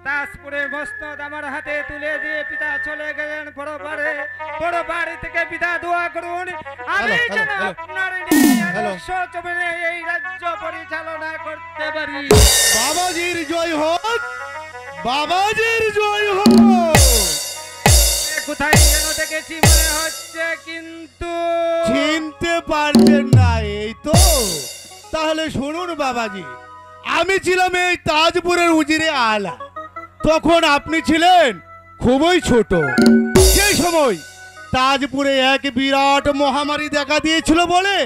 দাসপুরে মসনদ আমার হাতে তুলে দিয়ে পিতা চলে গেলেন বড় বাড়ি থেকে পিতা দোয়া করুন আমি যেন আপনার সচবনে এই রাজ্য পরিচালনা করতে পারি। বাবাজির জয় হোক, বাবাজির জয় হোক। কোথায় যেন দেখেছি মনে হচ্ছে, কিন্তু চিনতে পারছেন না, এই তো। তাহলে শুনুন বাবাজি, আমি ছিলাম এই তাজপুরের উজিরে আলা। তখন আপনি ছিলেন খুবই ছোট। সেই সময় তাজপুরে এক বিরাট মহামারী দেখা দিয়েছিল বলে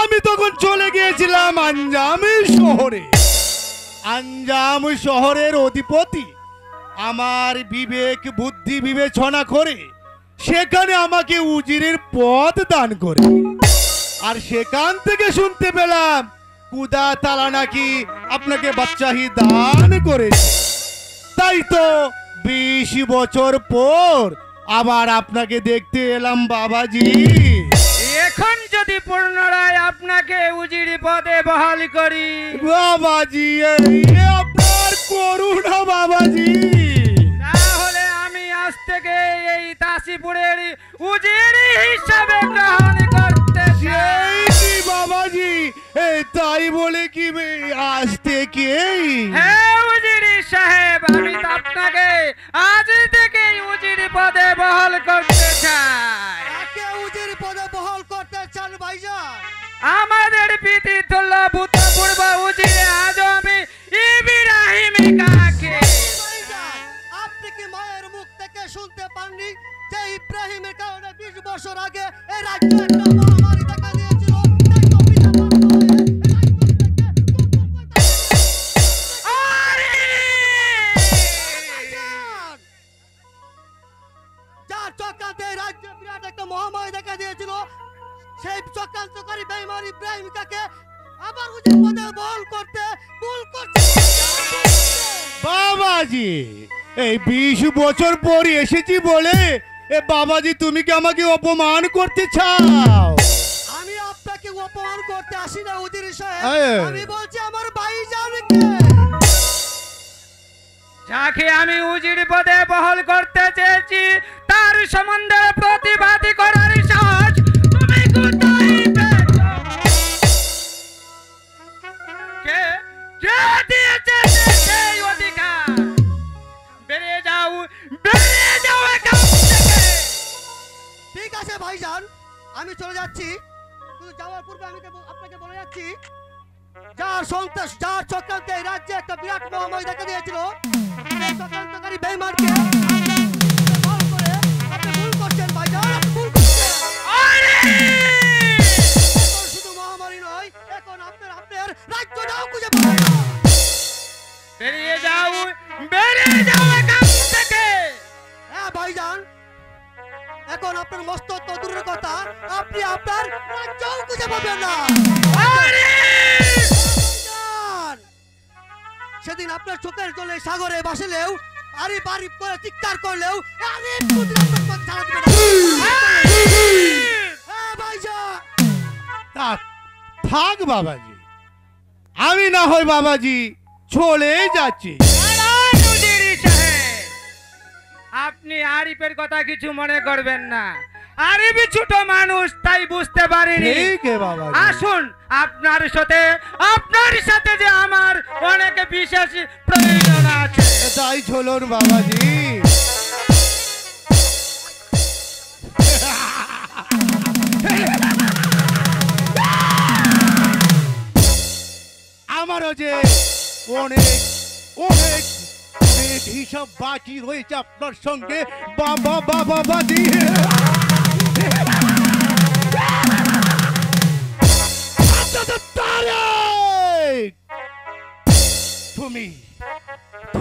আমি তখন চলে গিয়েছিলাম আঞ্জাম শহরে। আঞ্জাম শহরের অধিপতি আমার বিবেক বুদ্ধি বিবেচনা করে সেখানে আমাকে উজিরের পদ দান করে। আর সেখান থেকে শুনতে পেলাম কুদা তালা নাকি আপনাকে বাদশাহী দান করেছে। তাই তো 20 বছর পর আবার আপনাকে দেখতে এলাম বাবাজি। এখন যদি পুনরায় আপনাকে উজির পদে বহাল করি বাবাজি, এই আপনার করুণা বাবাজি। তাহলে আমি আজ থেকে এই তাসিপুরের উজির হিসাবে গ্রহণ করতে চাই। এই কি বাবাজি, এই তাই বলে কি আজ থেকেই? হ্যাঁ উজিরি সাহেব, আমি তো আপনাকে আজ থেকে উজির পদে বহাল করতে চাই। কাকে উজির পদে বহাল করতে চান ভাইজান? আমাদের পিতৃতুল্য ভূতপূর্ব উজিরে আজম ইব্রাহিম কাকে। ভাইজান, আপনি কি মায়ের মুখ থেকে শুনতে পাননি যে ইব্রাহিমের কারণে 20 বছর আগে এই রাজ্যে একটা মহামারী দেখা দিয়েছিল? তাই তো পিতা মাতা হয়ে এই রাজ্য থেকে দুম দুম করে আরে! ভাইজান, যার চক্রান্তে এই রাজ্যে বিরাট একটা মহামারী দেখা দিয়েছিল, সেই চক্রান্তকারী বেঈমান ইব্রাহিম কাকে আবার উজির পদে বহাল করতে ভুল করছে। বাবাজি, এই 20 বছর পর এসেছি বলে এ বাবাজি তুমি কি আমাকে অপমান করতে চাও? আমি আপনাকে অপমান করতে আসি না উজির সাহেব, এই। আমি বলছি আমার ভাইজানকে। যাকে আমি উজির পদে বহাল করতে চেয়েছি তার সম্বন্ধে প্রতিবাদী করার সাহস তুমি কোথায় পেয়েছো? কে কে দিয়েছে সেই অধিকার? বেরিয়ে যাও এখান থেকে। ঠিক আছে ভাইজান, আমি চলে যাচ্ছি, কিন্তু যাওয়ার পূর্বে আমি আপনাকে বলে যাচ্ছি, যার সন্ত্রাস যার চক্রান্তে এই রাজ্যে একটা বিরাট মহামারী দেখা দিয়েছিল, সেই চক্রান্তকারী বেঈমানকে বল করে আপনি ভুল করছেন ভাইজান, আপনি ভুল করছেন। আরে! এখন শুধু মহামারী নয়, এখন আপনার রাজ্যটাও খুঁজে পাবেন না। বেরিয়ে যাও এখান থেকে। হ্যাঁ ভাইজান, এখন আপনার মস্তত্ব দূরের কথা, আপনি আপনার রাজ্যও খুঁজে পাবেন না। আরে! ভাইজান, সেদিন আপনার চোখের জলে সাগরে ভাসলেও আরে বাড়ি করে চিৎকার করলেও আরে কুদরত পথ ছাড়া দিবে না। হ্যাঁ ভাইজান, থাক বাবাজি, আমি না হয় বাবাজি চলে যাচ্ছি। আপনি আরিফের কথা কিছু মনে করবেন না, আরিফ ছোট মানুষ তাই বুঝতে পারিনি। ঠিক বাবাজি। আসুন আপনার সাথে যে আমার অনেক বিশেষ প্রয়োজন আছে। তাই চলুন বাবাজি। আমারও যে অনেক অনেক অনেক হিসাব বাকি রয়েছে আপনার সঙ্গে বাবাজি।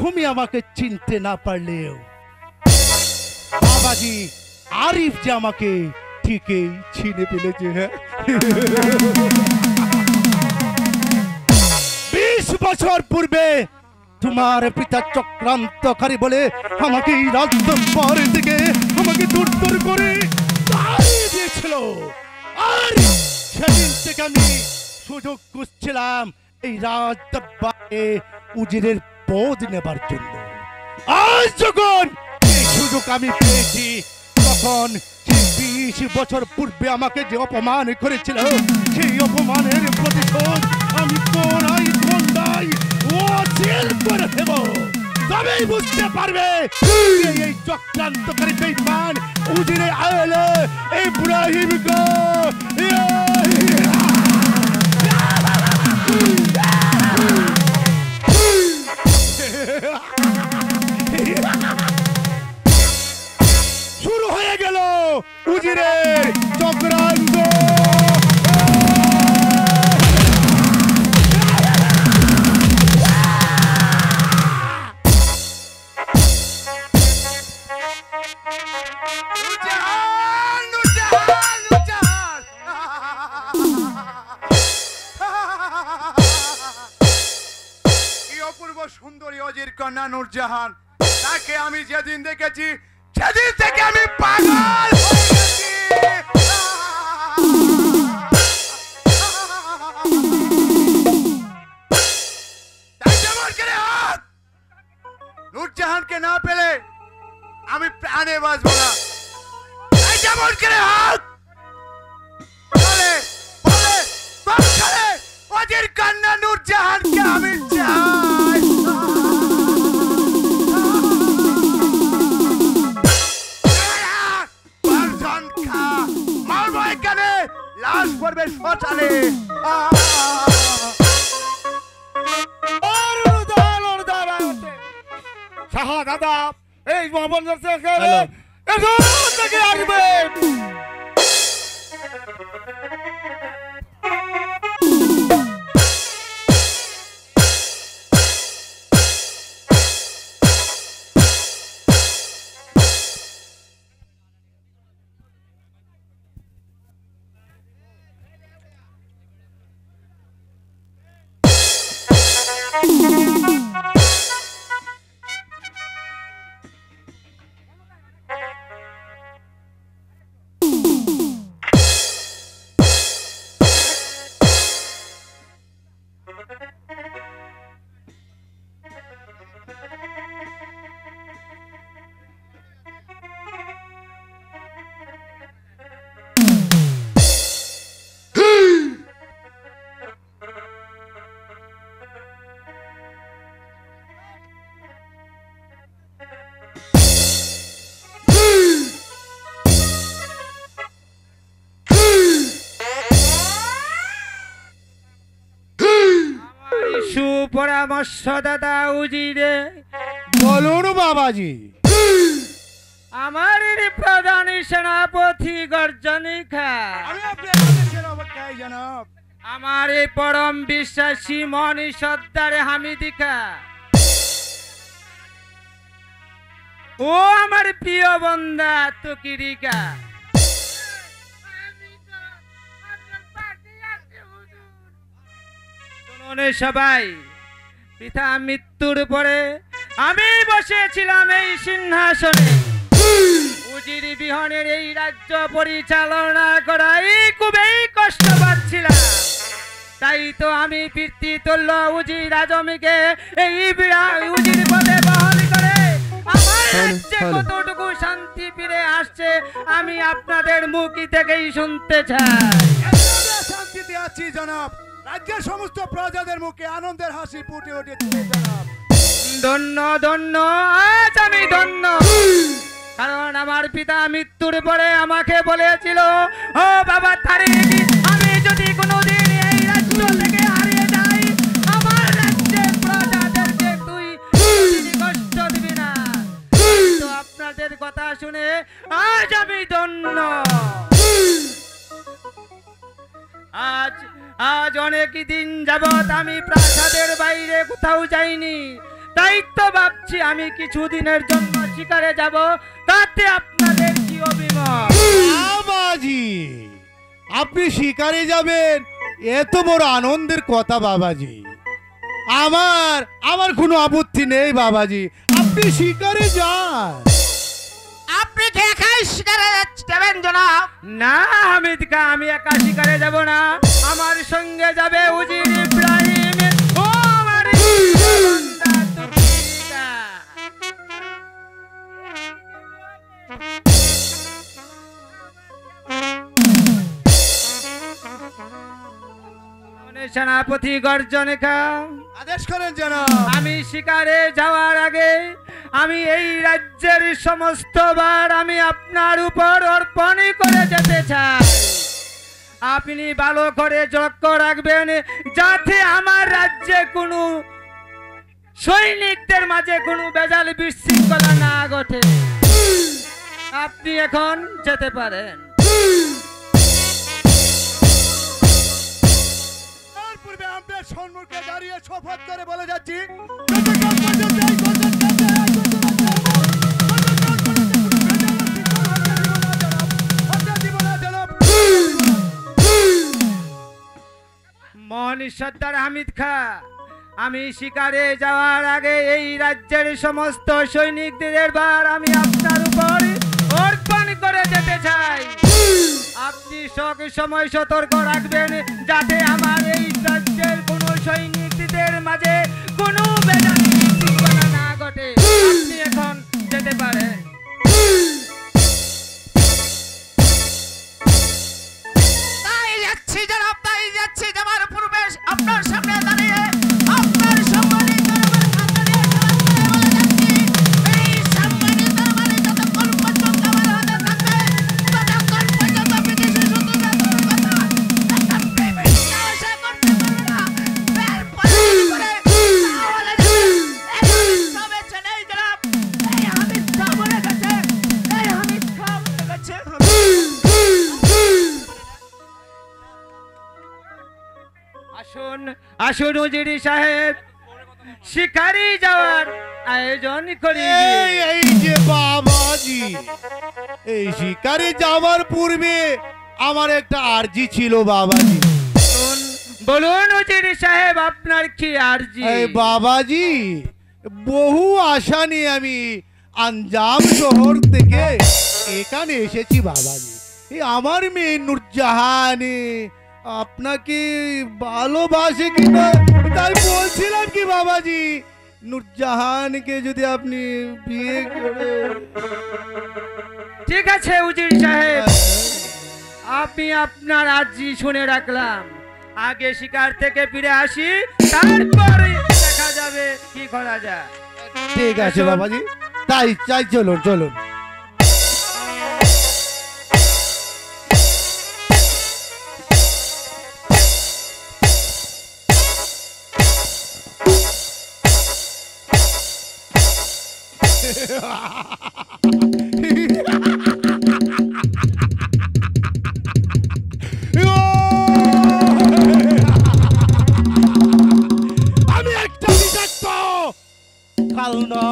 তুমি আমাকে চিনতে না পারলেও বাবাজি আরিফ যে আমাকে ঠিকই চিনে ফেলেছে। 20 বছর পূর্বে তোমার পিতা চক্রান্তকারী বলে আমাকে এই রাজ্য পর থেকে আমাকে দূর দূর করে তাড়িয়ে দিয়েছিল। আর সেদিন থেকে আমি সুযোগ খুঁজছিলাম এই রাজদরবারে উজিরের পদ নেবার জন্য। আজ যখন এই সুযোগ আমি পেয়েছি, তখন সেই 20 বছর পূর্বে আমাকে যে অপমান করেছিল সেই অপমানের প্রতিশোধ আমি কোনায় কোনায় ওয়াসিল করে দেব। তবেই বুঝতে পারবে এই চক্রান্তকারী বেঈমান উজিরে আলে ইব্রাহিম কো শুরু হয়ে গেল উজিরের চক্রান্ত। সুন্দরী অজির কন্যা নূরজাহান, তাকে আমি যেদিন দেখেছি সেদিন থেকে আমি পাগল হয়ে গেছি। নূরজাহানকে না পেলে আমি প্রাণে বাঁচবো না। যেমন করে হাত বলে বলে বাচ্চারে অজির কন্যা নূরজাহানকে আমি চাই। মারবো এখানে, লাশ পড়বে শ্মশানে। দাদা এই মোহাম্মদ থেকে আসবে। সুপরামর্শদাতা উজিরে বলুন বাবাজি। আমার প্রধান সেনাপতি গর্জনী খা, আমার পরম বিশ্বাসী মনি সর্দারে হামিদি খা, ও আমার প্রিয় বন্ধা তুকিরিকা, সবাই পিতা মৃত্যুর পরে আমি বসেছিলাম এই সিংহাসনে। উজির বিহনের এই রাজ্য পরিচালনা করাই খুবই কষ্ট পাচ্ছিলাম। তাই তো আমি পিতৃতুল্য উজির আজমিকে এই উজির পদে বহাল করে আমার রাজ্যে কতটুকু শান্তি ফিরে আসছে আমি আপনাদের মুখী থেকেই শুনতে চাই। শান্তিতে আছি জনাব, রাজ্যের সমস্ত প্রজাদের মুখে আনন্দের হাসি ফুটে উঠেছে জনাব। ধন্য ধন্য, আজ আমি ধন্য, কারণ আমার পিতা মৃত্যুর পরে আমাকে বলেছিল, ও বাবা তারিক, আমি যদি কোনোদিন এই রাজ্য থেকে হারিয়ে যাই আমার রাজ্যের প্রজাদেরকে তুই কষ্ট দিবি না। তো আপনাদের কথা শুনে আজ আমি ধন্য। আজ অনেক দিন যাবত আমি প্রাসাদের বাইরে কোথাও যাইনি, তাই তো ভাবছি আমি কিছুদিনের জন্য শিকারে যাব, তাতে আপনাদের কি অভিমত? বাবাজি আপনি শিকারে যাবেন, এত বড় আনন্দের কথা বাবাজি। আমার কোনো আপত্তি নেই বাবাজি, আপনি শিকারে যান। আপনি কি একাই শিকারে যাবেন জনাব? না হামিদ কা, আমি একা শিকারে যাব না, আমার সঙ্গে যাবে উজির ইব্রাহিম ও আমার বন্ধা তুকিরিকা। সেনাপতি গর্জন খা, আদেশ করেন জনাব। আমি শিকারে যাওয়ার আগে আমি এই রাজ্যের সমস্ত বার আমি আপনার উপর অর্পণ করে যেতে চাই। আপনি ভালো করে লক্ষ্য রাখবেন যাতে আমার রাজ্যে কোনো সৈনিকদের মাঝে কোনো বেজাল বিশৃঙ্খলা না ঘটে। আপনি এখন যেতে পারেন। তার পূর্বে আমরা সম্মুখে দাঁড়িয়ে শপথ করে বলে যাচ্ছি, যতক্ষণ পর্যন্ত এই গজলটাকে মহানী সর্দার হামিদ খা, আমি শিকারে যাওয়ার আগে এই রাজ্যের সমস্ত সৈনিকদের বার আমি আপনার উপর অর্পণ করে যেতে চাই। আপনি সব সময় সতর্ক রাখবেন যাতে আমার এই রাজ্যের কোনো সৈনিকদের মাঝে কোনো বেজাল বিশৃঙ্খলা না ঘটে। আপনি এখন যেতে পারেন। তাই যাচ্ছি জনাব, তাই যাচ্ছি। যাবার পূর্বে আপনার সামনে দাঁড়িয়ে আপনার সম্মানিত আমার সামনে দিয়ে বলে যাচ্ছি, এই সম্মানিত আমার যতক্ষণ পর্যন্ত আমার হাতে থাকবে, ততক্ষণ পর্যন্ত বিদেশি শত্রুরা তোমার কথা একটা পেমেন্ট আশা করতে পারবে না। এরপরে করে তাহলে যাবে। এই সবে চলেই জনাব, এই হামিদ খা বলে গেছে, এই হামিদ খা বলে গেছে। আসুন আসুন উজিরি সাহেব, শিকারি যাওয়ার আয়োজন করি। এই যে বাবাজি, এই শিকারে যাওয়ার পূর্বে আমার একটা আরজি ছিল বাবাজি। বলুন উজিরি সাহেব, আপনার কি আরজি? এই বাবাজি, বহু আশা নিয়ে আমি আঞ্জাম শহর থেকে এখানে এসেছি বাবাজি। এই আমার মেয়ে নূরজাহানে আপনাকে ভালোবাসে কিনা তাই বলছিলাম কি বাবাজি, নূরজাহানকে যদি আপনি বিয়ে করে। ঠিক আছে উজিরি সাহেব, আমি আপনার আরজি শুনে রাখলাম। আগে শিকার থেকে ফিরে আসি, তারপরে দেখা যাবে কি করা যায়। ঠিক আছে বাবাজি, তাই চাই, চলুন চলুন। আমি একটা বিষাক্ত কালনা,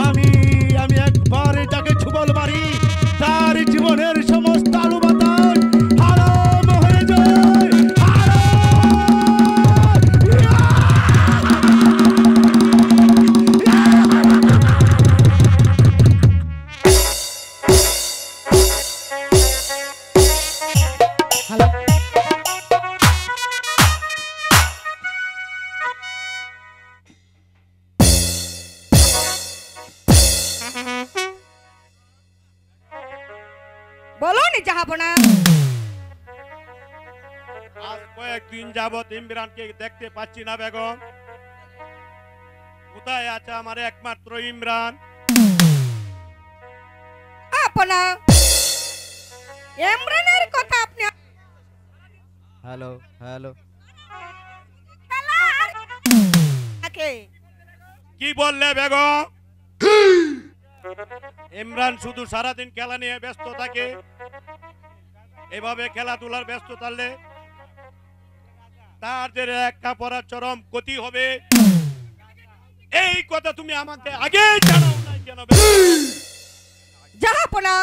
আমি একবার এটাকে ছুবল মারি, তার জীবনের সমস্ত আলু বাতাস হারাম হয়ে যায়। বলুন জাহাপনা। আজ কয়েকদিন যাবত ইমরানকে দেখতে পাচ্ছি না বেগম। কোথায় আছে আমার একমাত্র ইমরান? আপনা ইমরানের কথা আপনি হ্যালো হ্যালো কি বললে বেগম? ইমরান শুধু সারাদিন খেলা নিয়ে ব্যস্ত থাকে, এভাবে খেলাধুলার ব্যস্ত থাকলে তাদের একটা পড়া চরম ক্ষতি হবে। এই কথা তুমি আমাকে আগে জানাও নাই কেন বেগম? জাহাপনা,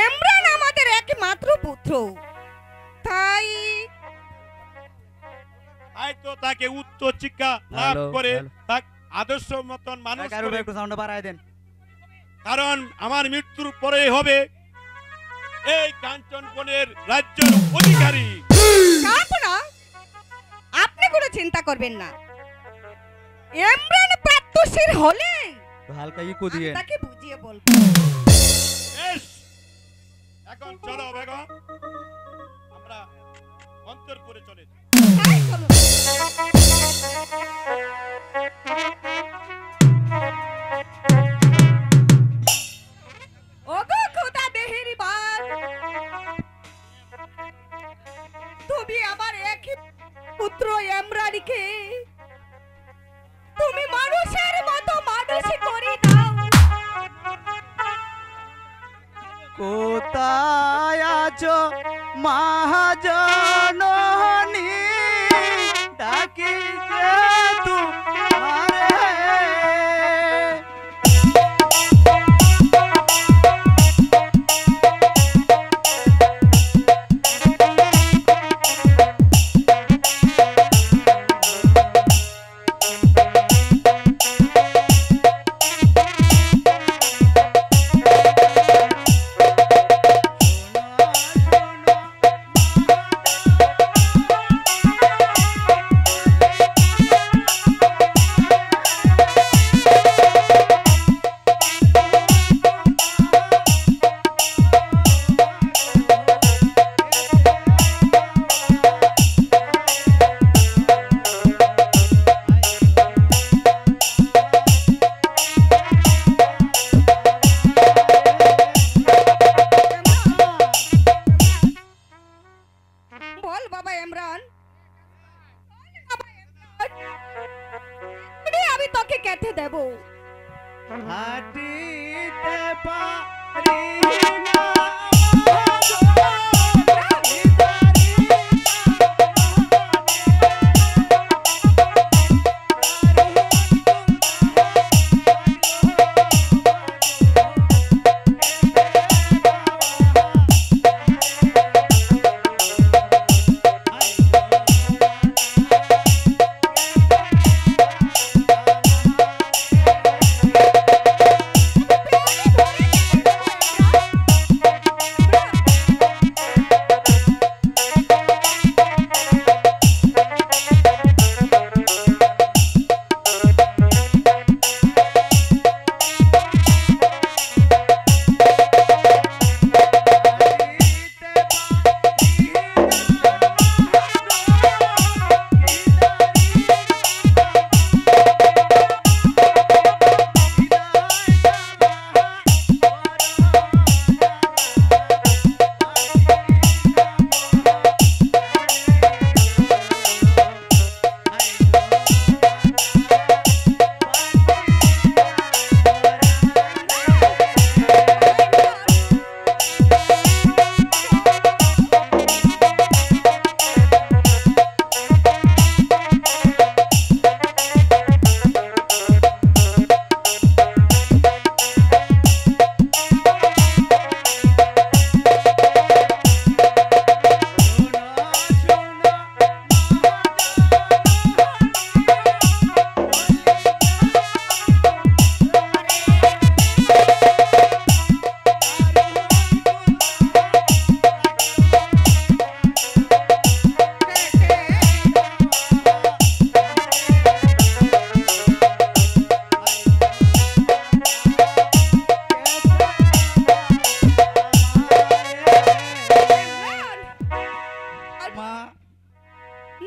ইমরান আমাদের একমাত্র পুত্র, তাই তো তাকে উচ্চ শিক্ষা লাভ করে তাকে আদর্শ মতন মানুষ করে। একটু সাউন্ড বাড়ায় দেন। কারণ আমার মৃত্যুর পরে হবে এই কাঞ্চনবনের রাজ্যের অধিকারী। জাহাপনা, আপনি কোনো চিন্তা করবেন না। ইমরান প্রাত্যশীল হলে হালকা ইকো দিয়ে তাকে বুঝিয়ে বলবো। বেশ, এখন চলো বেগম, আমরা অন্তরপুরে চলে যাই। তাই চলুন। ওগো খোদা মেহেরবান, তুমি আমার একই পুত্র এমরানিকে তুমি মানুষের মতো মানুষই করে দাও। কোথায় আছো মহাজননী, ডাকি যে তোমারে। বল বাবা ইমরান, আমি তোকে কেটে দেব। হাঁটিতে পারি না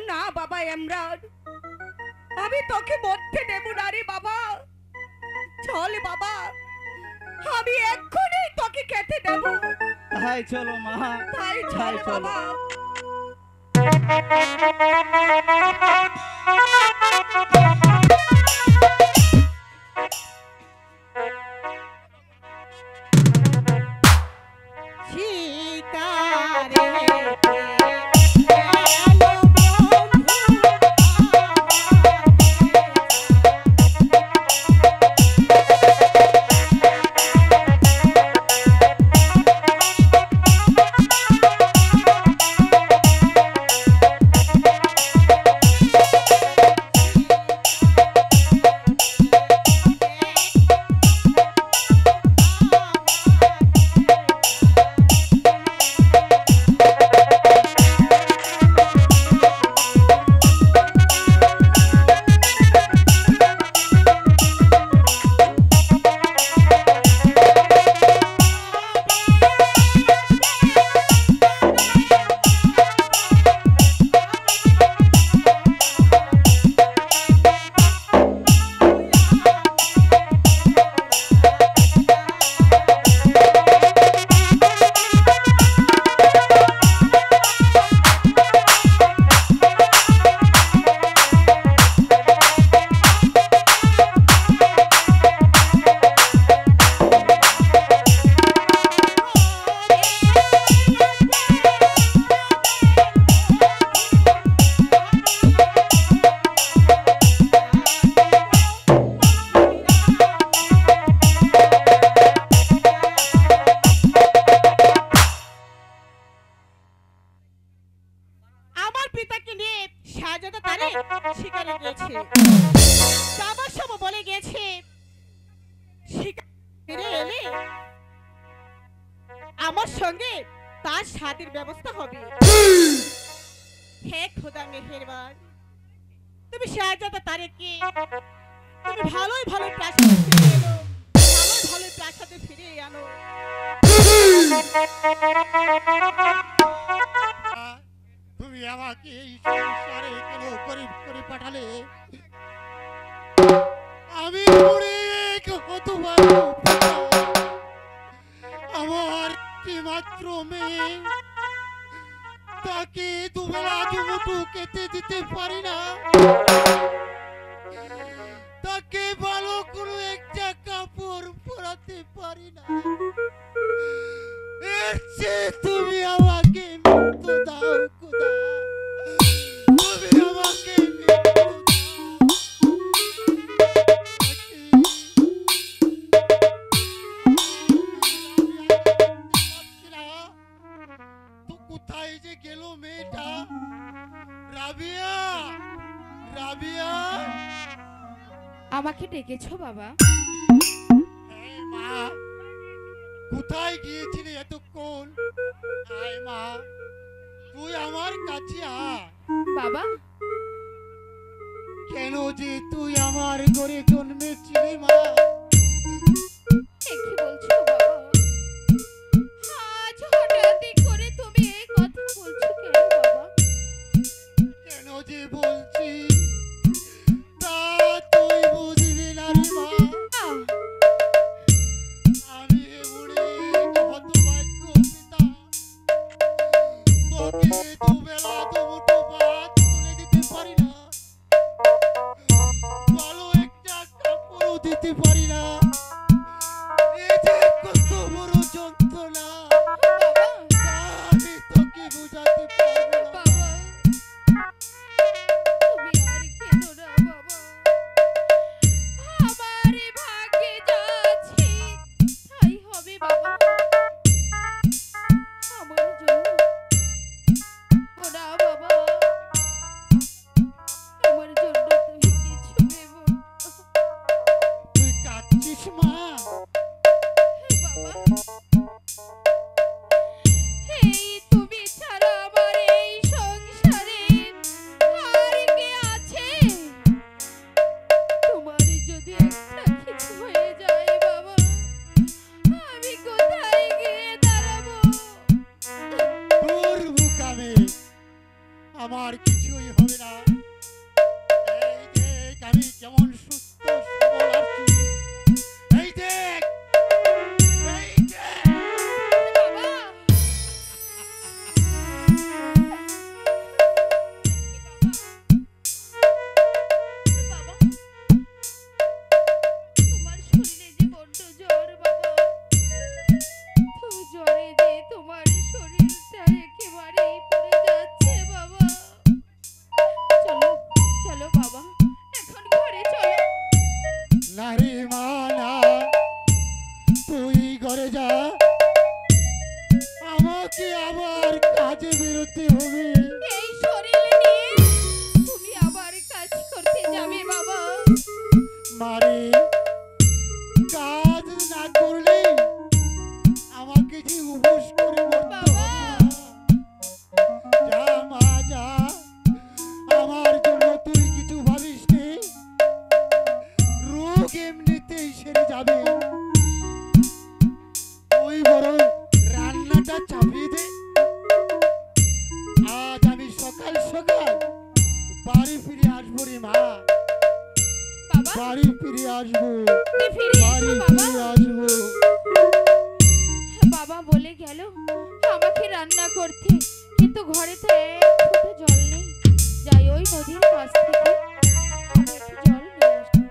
না বাবা ইমরান, আমি তোকে মরতে দেব না রে বাবা। চল বাবা, আমি এক্ষুনি তোকে কেটে দেব। তাই চলো মা, তাই চল বাবা। আমার সঙ্গে তার স্বাদের ব্যবস্থা হবে। হে খোদা মেহেরবান, তুমি শাহজাদা তারেককে তুমি ভালোই ভালো প্রাসাদে ফিরিয়ে এনো, ভালোই ভালো প্রাসাদে ফিরিয়ে আনো। তুমি আমাকে এই সংসারে কেন গরিব করে পাঠালে? আমি অনেক হতভাগ্য। আমার মাত্র মেয়ে, তাকে দুবেলা দুমুঠো খেতে দিতে পারি না, তাকে ভালো কোনো একটা কাপড় পরাতে পারি না। এর চেয়ে তুমি আমাকে মৃত্যু দাও খোদা, তুমি আমাকে মৃত্যু দাও। তো কোথায় যে গেল মেয়েটা? রাবিয়া, রাবিয়া, আমাকে ডেকেছো বাবা? এই মা, কোথায় গিয়েছিলি এতক্ষণ? আয় মা, তুই আমার কাছে আয়। বাবা, কেন যে তুই আমার ঘরে জন্মেছিলি মা? কি বলছো বাবা? আজ হঠাৎ করে তুমি এই কথা বলছো কেন বাবা? কেন যে বলছি তা তুই বুঝবি না রে মা। আমি অনেক হতভাগ্য পিতা, তোকে দুবেলা দুমুঠো ভাত তুলে দিতে পারি না, ভালো একটা কাপড়ও দিতে পারি না। এই যে কত বড় যন্ত্রণা, তা আমি তোকে বোঝাতে পারবো না। বাবা, তুমি আর কেঁদো না বাবা। আমার ভাগ্যে যা আছে তাই হবে বাবা। আমার জন্য ওরা বাবা, আমার জন্য তুমি কিছু ভেবো না। তুই কাঁদছিস মা? বাবা, এই তুমি ছাড়া আমার এই সংসারে আর কে আছে? তোমার যদি একটা কিছু হয়ে যায় বাবা, আমি কোথায় গিয়ে দাঁড়াবো? তোর মুখামে আমার কিছুই হবে না। এই দেখ আমি কেমন সুস্থ সবল আছি। এই দেখ, এই দেখ। বাবা, বাবা, তোমার শরীরে যে বড্ড জ্বর বাবা, তো জ্বরে যে তোমার শরীরটা একেবারেই পড়ে যাচ্ছে বাবা। চলো চলো বাবা, এখন ঘরে চলো। নারী মা না, তুই ঘরে যা, আমাকে আবার কাজে বেরোতে হবে। এই শরীর নিয়ে তুমি আবার কাজ করতে যাবে বাবা? মারে, কাজ না করলে আমাকে যে উপোস করে মরতে হবে না। যা মা যা, আমার জন্য তুই কিছু ভাবিস নে, রোগ এমনিতেই সেরে যাবে। ওই বরং রান্নাটা চাপিয়ে দে। আজ আমি সকাল সকাল বাড়ি ফিরে আসবো রে মা, বাবা, বাড়ি ফিরে আসবো, তুমি ফিরে বাড়ি এসো বাবা। ফিরে আসবো। বাবা বলে গেল আমাকে রান্না করতে, কিন্তু ঘরে তো এক ফোঁটা জল নেই। যাই ওই নদীর কাছ থেকে আমি একটু জল নিয়ে আসবো।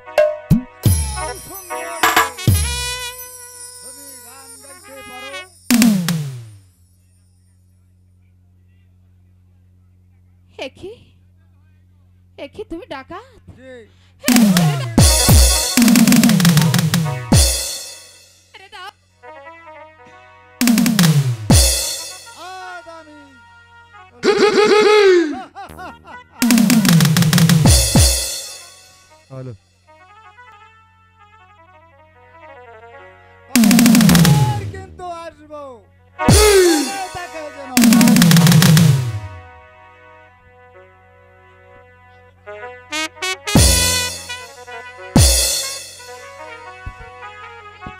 তুমি গান গাইতে পারো? একে একে তুমি ডাকাত? জি। ছেড়ে দাও। আজ আমি হ্যালো খেয়েছে না